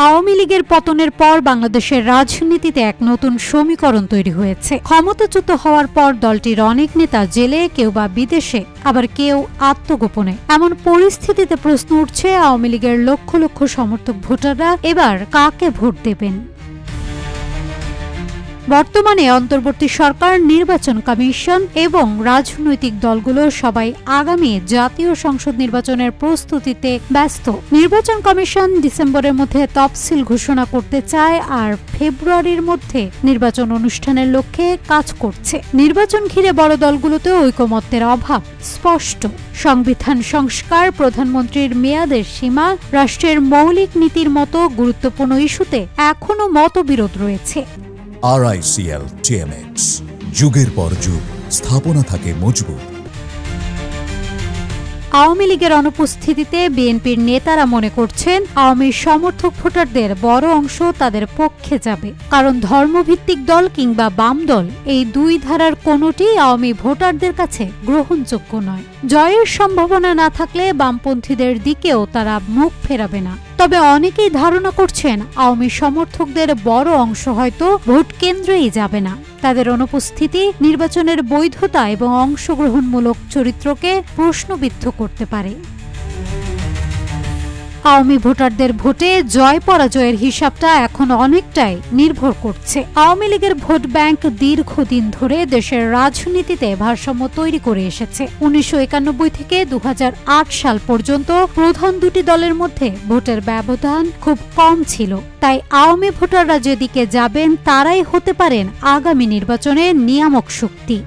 আওয়ামী লীগের পতনের পর বাংলাদেশের রাজনীতিতে এক নতুন সমীকরণ তৈরি হয়েছে। ক্ষমতাচ্যুত হওয়ার পর দলটির অনেক নেতা জেলে, কেউ বা বিদেশে, আবার কেউ আত্মগোপনে। এমন পরিস্থিতিতে প্রশ্ন উঠছে, আওয়ামী লীগের লক্ষ লক্ষ সমর্থক ভোটাররা এবার কাকে ভোট দেবেন? বর্তমানে অন্তর্বর্তী সরকার, নির্বাচন কমিশন এবং রাজনৈতিক দলগুলো সবাই আগামী জাতীয় সংসদ নির্বাচনের প্রস্তুতিতে ব্যস্ত। নির্বাচন কমিশন ডিসেম্বরের মধ্যে তফসিল ঘোষণা করতে চায় আর ফেব্রুয়ারির মধ্যে নির্বাচন অনুষ্ঠানের লক্ষ্যে কাজ করছে। নির্বাচন ঘিরে বড় দলগুলোতে ঐকমত্যের অভাব স্পষ্ট। সংবিধান সংস্কার, প্রধানমন্ত্রীর মেয়াদের সীমা, রাষ্ট্রের মৌলিক নীতির মতো গুরুত্বপূর্ণ ইস্যুতে এখনো মতবিরোধ রয়েছে। RICL TMX, যুগের পর যুগ স্থাপনা থাকে মজবুত। আওয়ামী লীগের অনুপস্থিতিতে বিএনপির নেতারা মনে করছেন আওয়ামী সমর্থক ভোটারদের বড় অংশ তাদের পক্ষে যাবে, কারণ ধর্মভিত্তিক দল কিংবা বাম দল, এই দুই ধারার কোনোটি আওয়ামী ভোটারদের কাছে গ্রহণযোগ্য নয়। জয়ের সম্ভাবনা না থাকলে বামপন্থীদের দিকেও তারা মুখ ফেরাবে না। তবে অনেকেই ধারণা করছেন আওয়ামী সমর্থকদের বড় অংশ হয়তো ভোট কেন্দ্রেই যাবে না। তাদের অনুপস্থিতি নির্বাচনের বৈধতা এবং অংশগ্রহণমূলক চরিত্রকে প্রশ্নবিদ্ধ করতে পারে। আওয়ামী ভোটারদের ভোটে জয় পরাজয়ের হিসাবটা এখন অনেকটাই নির্ভর করছে। আওয়ামী লীগের ভোট ব্যাংক দীর্ঘদিন ধরে দেশের রাজনীতিতে ভারসাম্য তৈরি করে এসেছে। 1991 থেকে 2008 সাল পর্যন্ত প্রধান দুটি দলের মধ্যে ভোটের ব্যবধান খুব কম ছিল। তাই আওয়ামী ভোটাররা যেদিকে যাবেন তারাই হতে পারেন আগামী নির্বাচনে নিয়ামক শক্তি।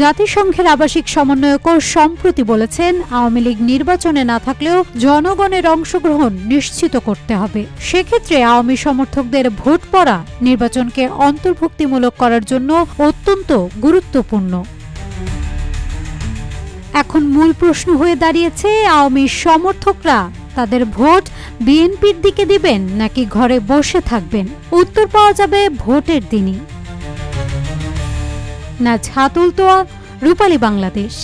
জাতিসংঘের আবাসিক সমন্বয়ক সম্প্রতি বলেছেন, আওয়ামী লীগ নির্বাচনে না থাকলেও জনগণের অংশগ্রহণ নিশ্চিত করতে হবে। সেক্ষেত্রে আওয়ামী সমর্থকদের ভোট পড়া নির্বাচনকে অন্তর্ভুক্তিমূলক করার জন্য অত্যন্ত গুরুত্বপূর্ণ। এখন মূল প্রশ্ন হয়ে দাঁড়িয়েছে, আওয়ামী সমর্থকরা তাদের ভোট বিএনপির দিকে দিবেন নাকি ঘরে বসে থাকবেন? উত্তর পাওয়া যাবে ভোটের দিনই। নাজহাতুল তোয়া, রূপালী বাংলাদেশ।